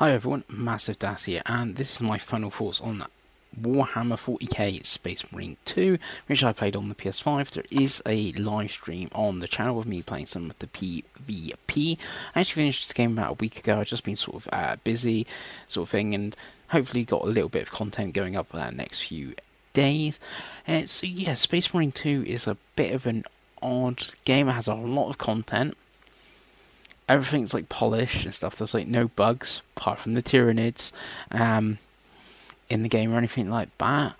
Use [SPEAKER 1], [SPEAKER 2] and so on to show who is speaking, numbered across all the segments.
[SPEAKER 1] Hi everyone, masofdas here, and this is my final thoughts on Warhammer 40k Space Marine 2, which I played on the PS5. There is a live stream on the channel of me playing some of the PvP. I actually finished this game about a week ago. I've just been sort of busy, sort of thing, and hopefully got a little bit of content going up next few days. So yeah, Space Marine 2 is a bit of an odd game. It has a lot of content. Everything's like polished and stuff. There's like no bugs apart from the Tyranids in the game or anything like that.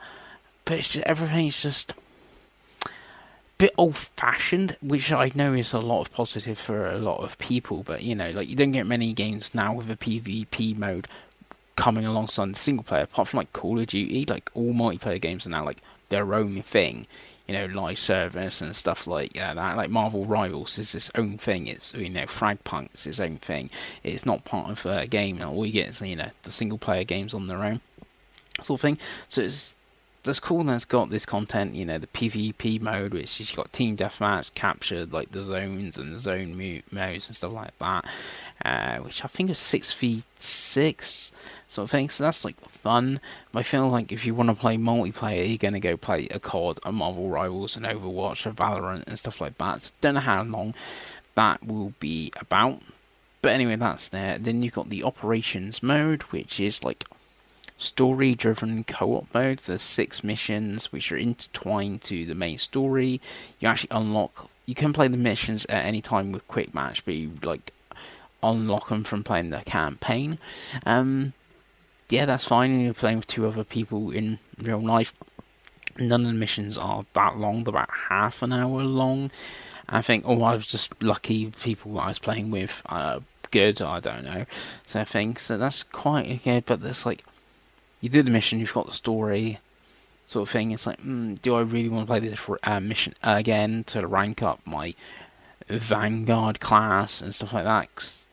[SPEAKER 1] But it's just, everything's just a bit old-fashioned, which I know is a lot of positive for a lot of people. But you know, like you don't get many games now with a PvP mode coming alongside the single player, apart from like Call of Duty. Like all multiplayer games are now like their own thing. You know, live service and stuff like that. Like Marvel Rivals is its own thing. It's, you know, Fragpunk is its own thing. It's not part of a game. All you get is, you know, the single player games on their own sort of thing. So that's cool. And it's got this content. You know, the PvP mode, which is you've got team deathmatch, captured like the zones and the zone modes and stuff like that. Which I think is 6v6 sort of thing. So that's like fun. But I feel like if you want to play multiplayer, you're going to go play a COD, a Marvel Rivals, an Overwatch, a Valorant, and stuff like that. So don't know how long that will be about. But anyway, that's there. Then you've got the operations mode, which is like story-driven co-op mode. There's 6 missions which are intertwined to the main story. You actually unlock. You can play the missions at any time with quick match, but you like unlock them from playing the campaign. Yeah, that's fine. And you're playing with 2 other people in real life. None of the missions are that long. They're about half an hour long. I think, I was just lucky. People that I was playing with good. I don't know. So I think so. That's quite good. But there's like, you do the mission, you've got the story, sort of thing. It's like, do I really want to play this mission again to rank up my Vanguard class and stuff like that?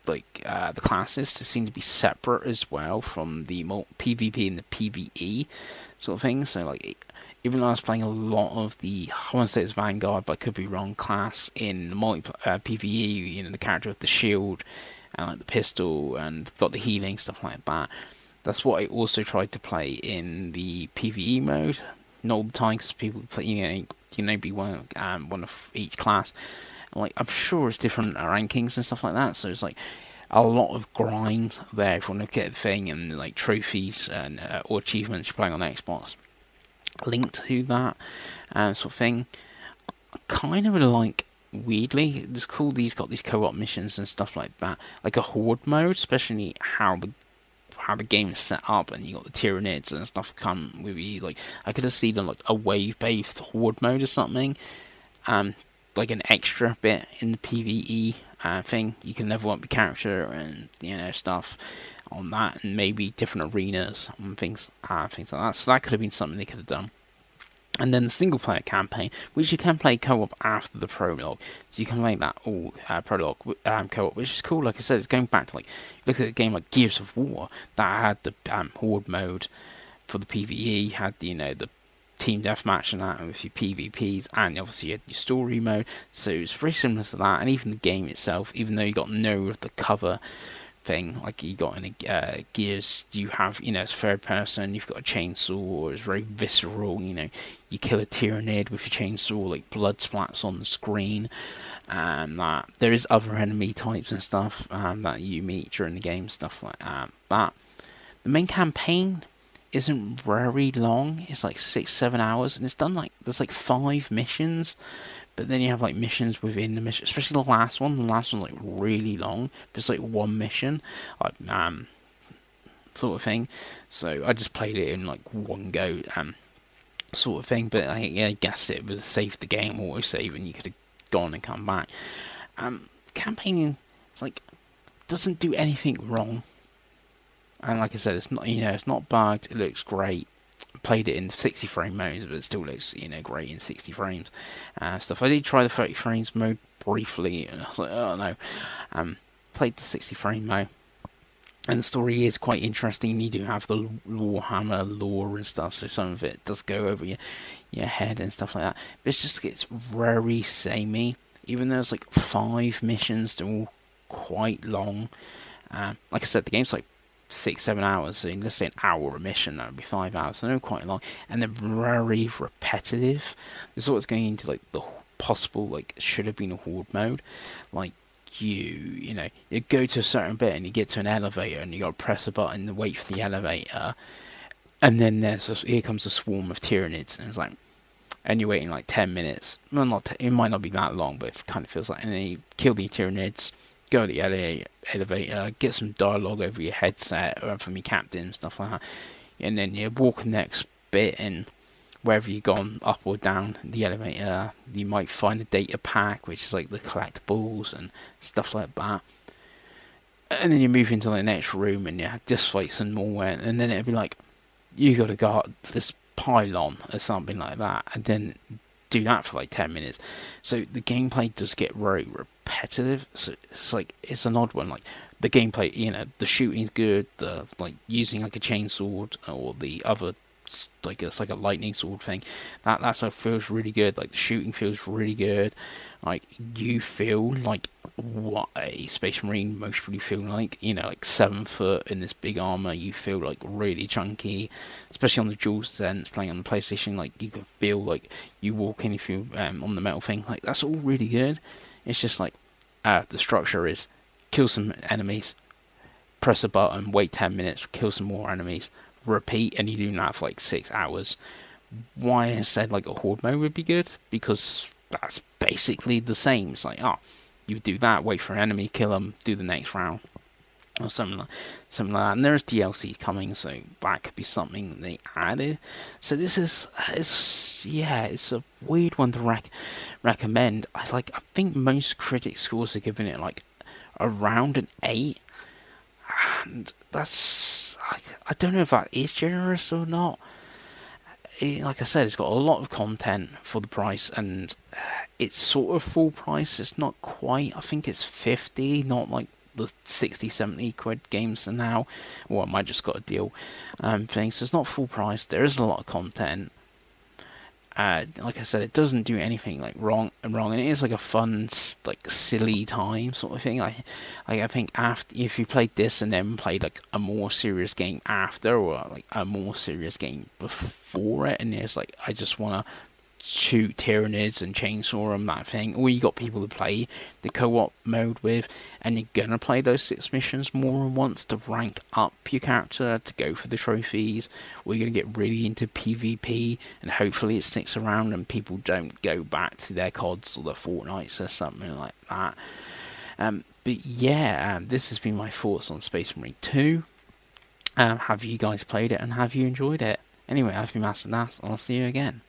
[SPEAKER 1] Like the classes seem to be separate as well from the PvP and the PvE sort of thing. So like, even though I was playing a lot of the, I want to say it's Vanguard, but I could be wrong, class in the PvE, you know, the character with the shield and like the pistol and got the healing, stuff like that. That's what I also tried to play in the PvE mode. Not all the time, because people play, you know, be one of each class. Like, I'm sure it's different rankings and stuff like that, so it's like a lot of grind there if you want to get the thing, and like trophies and or achievements you're playing on Xbox linked to that sort of thing. I kind of like, weirdly, it's cool these got these co-op missions and stuff like that, like a horde mode, especially how the game is set up, and you got the Tyranids and stuff come with you. Like, I could have seen them like a wave-based horde mode or something. Like an extra bit in the PvE thing. You can level up your character and, you know, stuff on that, and maybe different arenas and things like that. So that could have been something they could have done. And then the single-player campaign, which you can play co-op after the prologue. So you can play that all prologue co-op, which is cool. Like I said, it's going back to, like, look at a game like Gears of War that had the horde mode for the PvE, had the, you know, the team deathmatch and that, and with your PvPs, and obviously you had your story mode. So it's very similar to that, and even the game itself, even though you got no of the cover thing like you got in Gears, you have, you know, it's third person, you've got a chainsaw, it's very visceral, you know, you kill a Tyranid with your chainsaw, like blood splats on the screen, and that there is other enemy types and stuff that you meet during the game, stuff like that. The main campaign isn't very long. It's like 6-7 hours, and it's done like, there's like 5 missions, but then you have like missions within the mission, especially the last one. The last one's like really long, but it's like 1 mission, like sort of thing. So I just played it in like one go, sort of thing. But I guess it was save the game, autosave, and you could have gone and come back. Campaigning, it's like, doesn't do anything wrong. And like I said, it's not, you know, it's not bugged. It looks great. Played it in 60 frame modes, but it still looks, you know, great in 60 frames. Stuff. I did try the 30 frames mode briefly, and I was like, oh no. Played the 60 frame mode, and the story is quite interesting. You do have the Warhammer lore and stuff, so some of it does go over your head and stuff like that. But it's just, it's very samey. Even though there's like 5 missions, they're all quite long. Like I said, the game's like 6-7 hours. So let's say an hour a mission, that would be 5 hours. So they're quite long, and they're very repetitive. This is what's going into like the possible like should have been a horde mode, like. You know, you go to a certain bit and you get to an elevator and you got to press a button and wait for the elevator, and then here comes a swarm of Tyranids, and it's like, and you're waiting like 10 minutes. Well, it might not be that long, but it kind of feels like. And then you kill the Tyranids, go to the elevator, get some dialogue over your headset or from your captain, stuff like that, and then you walk the next bit, and wherever you've gone, up or down the elevator, you might find a data pack, which is like the collectibles and stuff like that. And then you move into the next room and you have this fight some more, and then it'd be like, you gotta guard this pylon or something like that, and then do that for like 10 minutes. So the gameplay does get very repetitive. So it's like, it's an odd one. Like the gameplay, you know, the shooting's good, the like using like a chainsword or the other, like it's like a lightning sword thing, that stuff feels really good. Like the shooting feels really good. Like you feel like what a Space Marine most really feel like, you know, like 7 foot in this big armor. You feel like really chunky, especially on the DualSense playing on the PlayStation. Like you can feel like you walk in if you on the metal thing. Like that's all really good. It's just like the structure is kill some enemies, press a button, wait 10 minutes, kill some more enemies, repeat, and you do that for like 6 hours. Why I said like a horde mode would be good, because that's basically the same. It's like, oh, you do that, wait for an enemy, kill them, do the next round, or something like that. And there's DLC coming, so that could be something they added. So this is, it's a weird one to recommend. I think most critic scores are giving it like around an 8, and that's, I don't know if that is generous or not. Like I said, it's got a lot of content for the price, and it's sort of full price. It's not quite. I think it's 50, not like the 60-70 quid games are now. Well, I might just got a deal thing. So it's not full price. There is a lot of content. Like I said, it doesn't do anything like wrong, and it is like a fun, like silly time sort of thing. I think after, if you played this and then played like a more serious game after, or like a more serious game before it, and it's like, I just want to shoot Tyranids and chainsaw them, that thing, or you got people to play the co-op mode with, and you're gonna play those 6 missions more than once to rank up your character, to go for the trophies, or you're gonna get really into PvP, and hopefully it sticks around and people don't go back to their CODs or their Fortnites or something like that. But yeah, this has been my thoughts on Space Marine 2. Have you guys played it, and have you enjoyed it? Anyway, I've been masofdas, and I'll see you again.